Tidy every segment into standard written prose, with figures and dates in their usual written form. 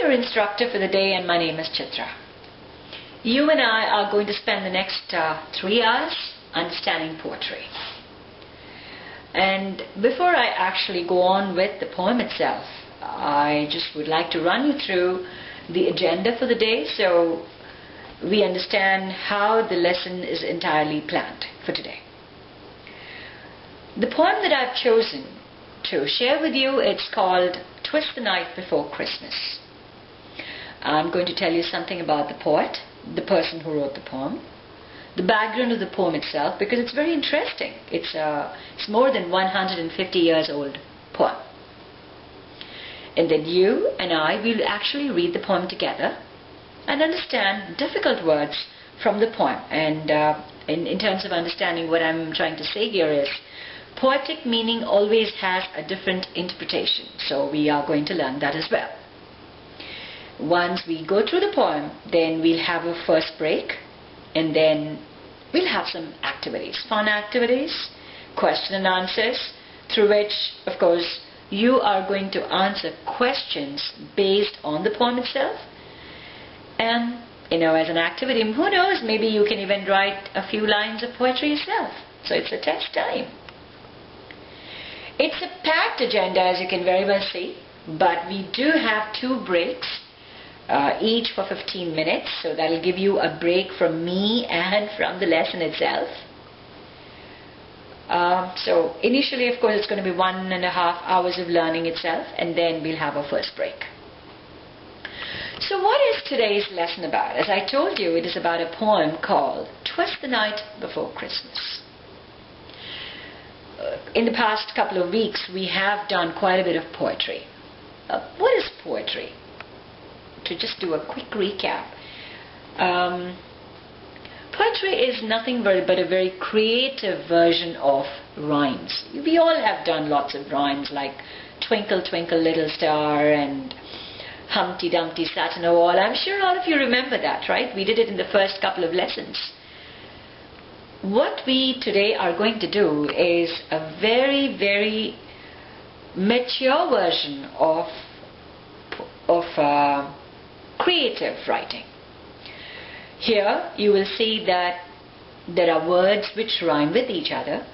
your instructor for the day, and my name is Chitra. You and I are going to spend the next 3 hours understanding poetry. And before I actually go on with the poem itself, I just would like to run you through the agenda for the day so we understand how the lesson is entirely planned for today. The poem that I've chosen to share with you, it's called Twist the Night Before Christmas. I'm going to tell you something about the poet, the person who wrote the poem, the background of the poem itself, because it's very interesting. It's more than 150 years old poem. And then you and I will actually read the poem together and understand difficult words from the poem. And in terms of understanding, what I'm trying to say here is poetic meaning always has a different interpretation. So we are going to learn that as well. Once we go through the poem, then we'll have a first break, and then we'll have some activities, fun activities, question and answers, through which, of course, you are going to answer questions based on the poem itself. And, as an activity, who knows, maybe you can even write a few lines of poetry yourself. So it's a test time. It's a packed agenda, as you can very well see, but we do have 2 breaks, each for 15 minutes, so that'll give you a break from me and from the lesson itself. So initially, of course, it's going to be 1.5 hours of learning itself, and then we'll have our first break. So what is today's lesson about? As I told you, it is about a poem called Twist the Night Before Christmas. In the past couple of weeks, we have done quite a bit of poetry. What is poetry? To just do a quick recap. Poetry is nothing but a very creative version of rhymes. We all have done lots of rhymes like Twinkle, Twinkle, Little Star and Humpty Dumpty Sat on a Wall. I'm sure all of you remember that, right? We did it in the first couple of lessons. What we today are going to do is a very, very mature version of creative writing. Here you will see that there are words which rhyme with each other,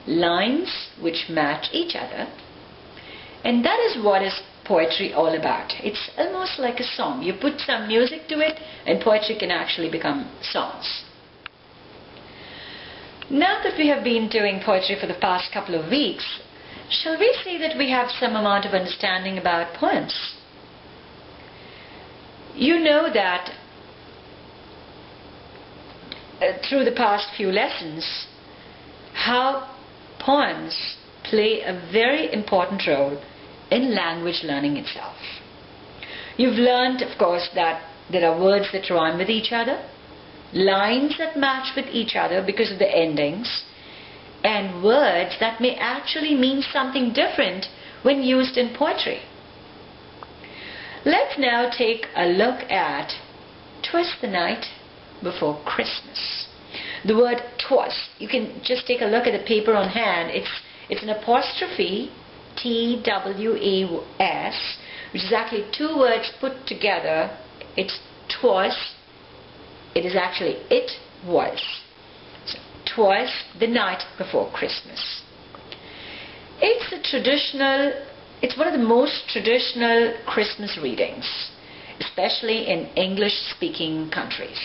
lines which match each other, and that is what is poetry all about. It's almost like a song. You put some music to it and poetry can actually become songs. Now that we have been doing poetry for the past couple of weeks, shall we say that we have some amount of understanding about poems? You know that through the past few lessons, how poems play a very important role in language learning itself. You've learned, of course, that there are words that rhyme with each other, lines that match with each other because of the endings, and words that may actually mean something different when used in poetry. Let's now take a look at Twist the Night Before Christmas. The word twist, you can just take a look at the paper on hand. It's an apostrophe, T-W-A-S, which is actually 2 words put together. It's twas. It is actually it was. So, twas the night before Christmas. It's one of the most traditional Christmas readings, especially in English-speaking countries.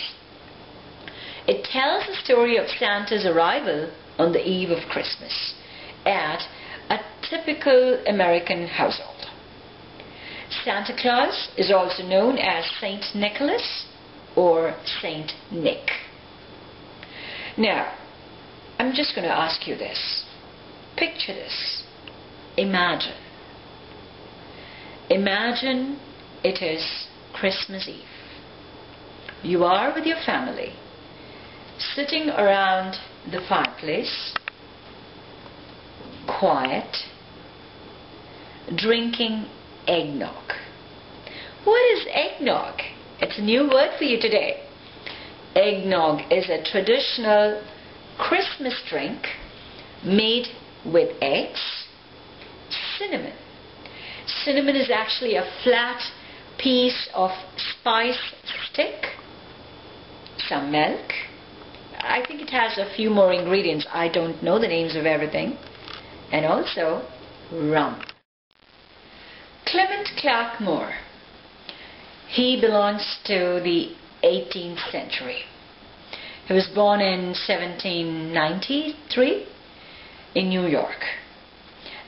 It tells the story of Santa's arrival on the eve of Christmas at a typical American household. Santa Claus is also known as Saint Nicholas or Saint Nick. Now, I'm just going to ask you this. Picture this. Imagine it is Christmas Eve. You are with your family, sitting around the fireplace, quiet, drinking eggnog. What is eggnog? It's a new word for you today. Eggnog is a traditional Christmas drink made with eggs, cinnamon. Cinnamon is actually a flat piece of spice stick, some milk. I think it has a few more ingredients. I don't know the names of everything. And also rum. Clement Clarke Moore. He belongs to the 18th century. He was born in 1793 in New York.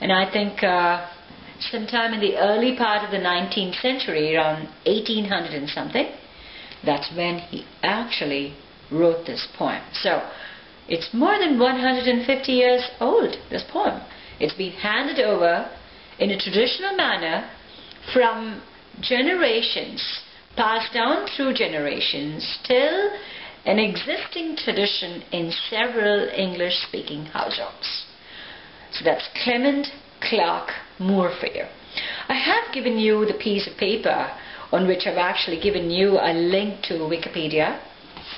And I think sometime in the early part of the 19th century, around 1800 and something, that's when he actually wrote this poem. So it's more than 150 years old, this poem. It's been handed over in a traditional manner from generations, passed down through generations, till an existing tradition in several English-speaking households. So that's Clement Clarke Moore for you. I have given you the piece of paper on which I've actually given you a link to Wikipedia.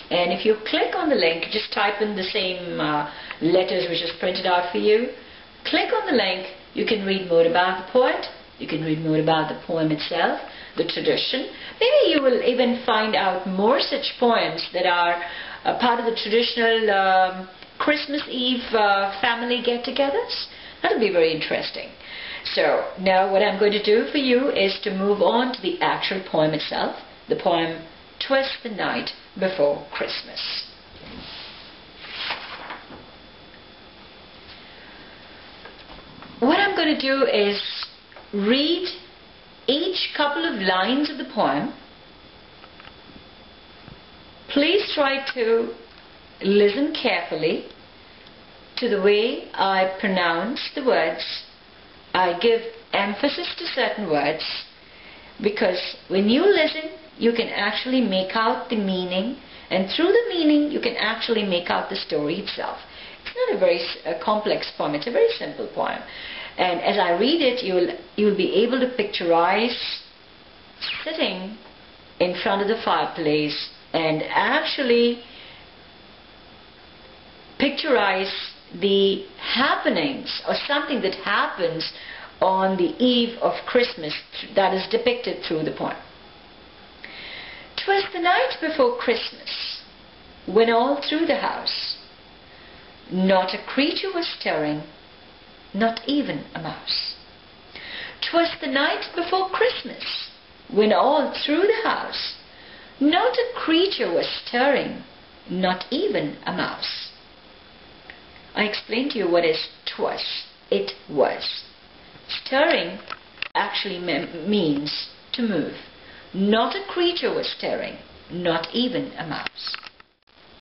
And if you click on the link, just type in the same letters which is printed out for you. Click on the link, you can read more about the poet, you can read more about the poem itself, the tradition. Maybe you will even find out more such poems that are part of the traditional Christmas Eve family get-togethers. That'll be very interesting. So now what I'm going to do for you is to move on to the actual poem itself, the poem "'Twas the Night Before Christmas." What I'm going to do is read each couple of lines of the poem. Please try to listen carefully to the way I pronounce the words. I give emphasis to certain words because when you listen, you can actually make out the meaning, and through the meaning, you can actually make out the story itself. It's not a very complex poem, it's a very simple poem. And as I read it, you'll be able to picturize sitting in front of the fireplace and actually picturize the happenings or something that happens on the eve of Christmas that is depicted through the poem. "'Twas the night before Christmas, when all through the house not a creature was stirring, not even a mouse. 'Twas the night before Christmas, when all through the house not a creature was stirring, not even a mouse." I explained to you what is "'twas." It was. Stirring actually means to move. Not a creature was stirring, not even a mouse.